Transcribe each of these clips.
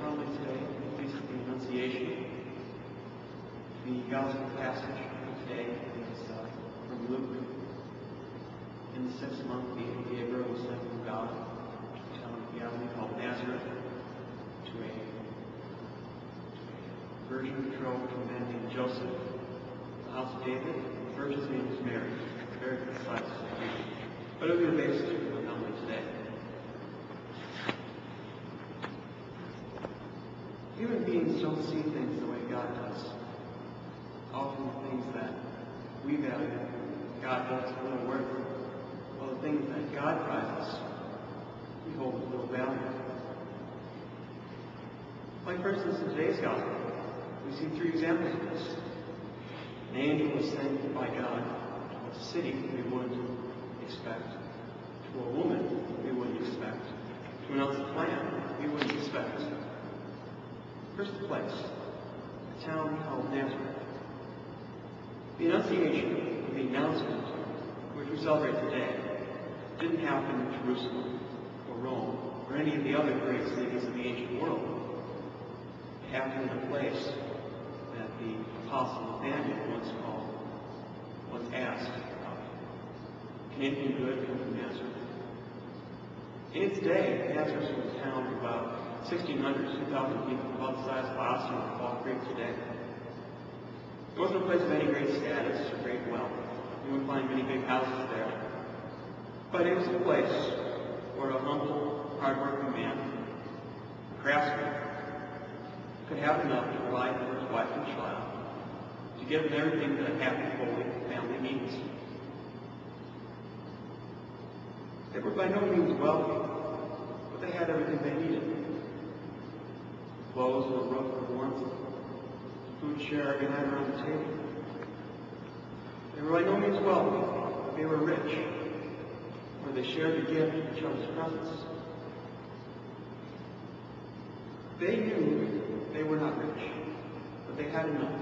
homily today, the Feast of the Annunciation. The Gospel passage for today is from Luke. In the 6th month, the angel Gabriel was sent from God to a family called Nazareth to a virgin betrothed to a man named Joseph, the house of David. The virgin's name was Mary. Very concise. But it will be the basis for the homily today. Human beings don't see things the way God does. Often the things that we value, God does little worth. While the things that God prizes, we hold with little value. Like, for instance, in today's gospel, we see 3 examples of this. An angel was sent by God to a city we wouldn't expect, to a woman we wouldn't expect, to announce a plan we wouldn't expect. First place, a town called Nazareth. The Annunciation, the announcement, which we celebrate today, didn't happen in Jerusalem or Rome or any of the other great cities of the ancient world. It happened in a place that the Apostle Nathaniel once asked, can anything good come from Nazareth? In its day, Nazareth was a town of about 1,600, 2,000 people, about the size of Austin or Fall Creek today. It wasn't a place of any great status or great wealth. You wouldn't find many big houses there. But it was a place where a humble, hard-working man, a craftsman, could have enough to provide for his wife and child, to give them everything that a happy, holy family needs. They were by no means wealthy, but they had everything they needed. Clothes and a roof for warmth, food shared every night around the table. They were by no means wealthy, but they were rich, where they shared the gift of each other's presence. They knew they were not rich, but they had enough.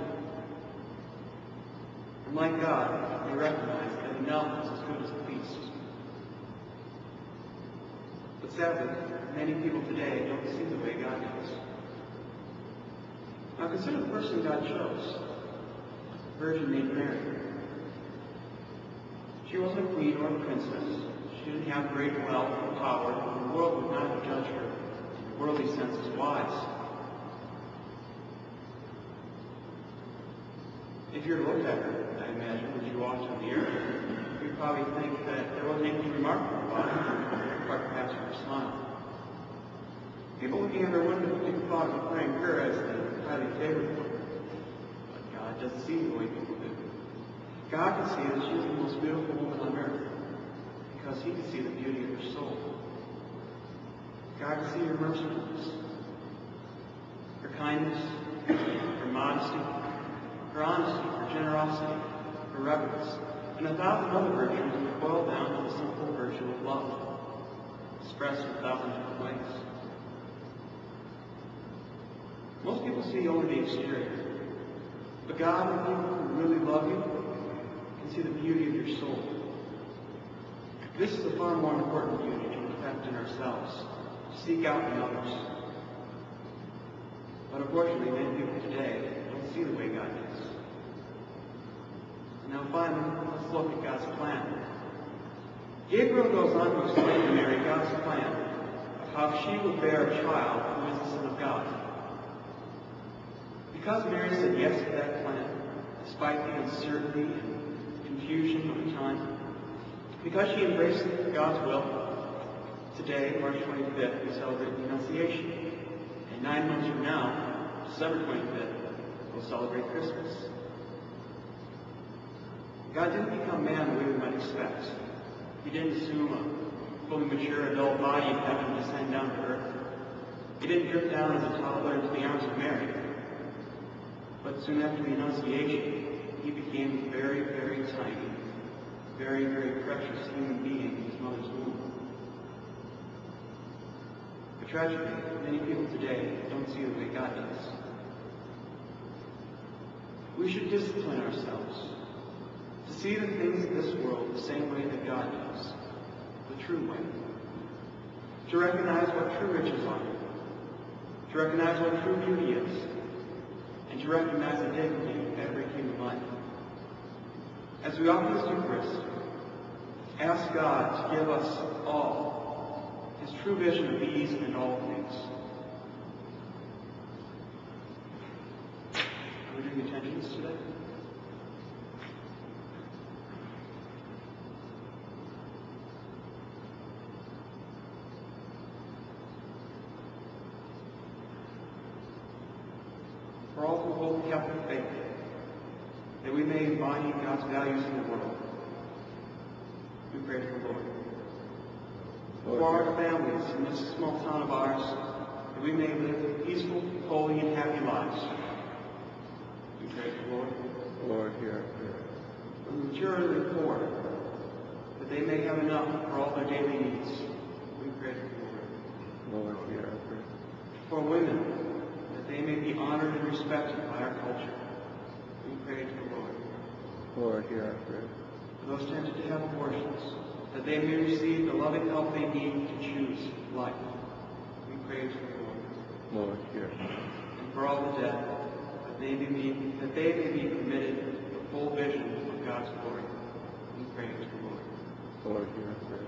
And like God, they recognized that enough was as good as a feast. But sadly, many people today don't see the way God does. Now consider the person God chose, a virgin named Mary. She wasn't a queen or a princess. She didn't have great wealth or power, and the world would not have judged her in a worldly sense as wise. If you were to look at her, I imagine, as you walked on the earth, you'd probably think that there wasn't anything remarkable about her, apart perhaps from her smile. People looking at her wouldn't have thought of praying her as the highly favored one. But God doesn't see the way people do. God can see that she was the most beautiful woman on earth because He can see the beauty of her soul. God can see her mercifulness, her kindness, her modesty, her honesty, her generosity, her reverence, and 1,000 other virtues that boil down to the simple virtue of love, expressed in 1,000 different ways. Most people see only the exterior, but God and people who really love you can see the beauty of your soul. This is a far more important beauty to perfect in ourselves, to seek out in others. But unfortunately, many people today don't see the way God does. And now finally, let's look at God's plan. Gabriel goes on to explain to Mary God's plan of how she will bear a child who is the Son of God. Because Mary said yes to that plan, despite the uncertainty and confusion of the time, because she embraced God's will, today, March 25th, we celebrate the Annunciation. And 9 months from now, December 25th, we'll celebrate Christmas. God didn't become man the way we might expect. He didn't assume a fully mature adult body in heaven to descend down to earth. He didn't drift down as a toddler into the arms of Mary. But soon after the Annunciation, He became a very, very tiny, very, very precious human being in His mother's womb. But tragically, many people today don't see the way God does. We should discipline ourselves to see the things of this world the same way that God does, the true way. To recognize what true riches are, to recognize what true beauty is, and to recognize the dignity of every human life. As we offer this Eucharist, ask God to give us all His true vision of these and all things. Are we doing intentions today? For all who hold the Catholic faith, that we may embody God's values in the world, we pray to the Lord. For our families in this small town of ours, that we may live peaceful, holy, and happy lives, we pray to the Lord. Lord, hear our prayer. For the materially poor, that they may have enough for all their daily needs, we pray to the Lord. Lord, hear our prayer. For women, that they may be honored and respected by our culture, we pray to the Lord. Lord, hear our prayer. For those tempted to have abortions, that they may receive the loving help they need to choose life, we pray to the Lord. Lord, hear our prayer. And for all the dead, that they may be permitted the full vision of God's glory, we pray to the Lord. Lord, hear our prayer.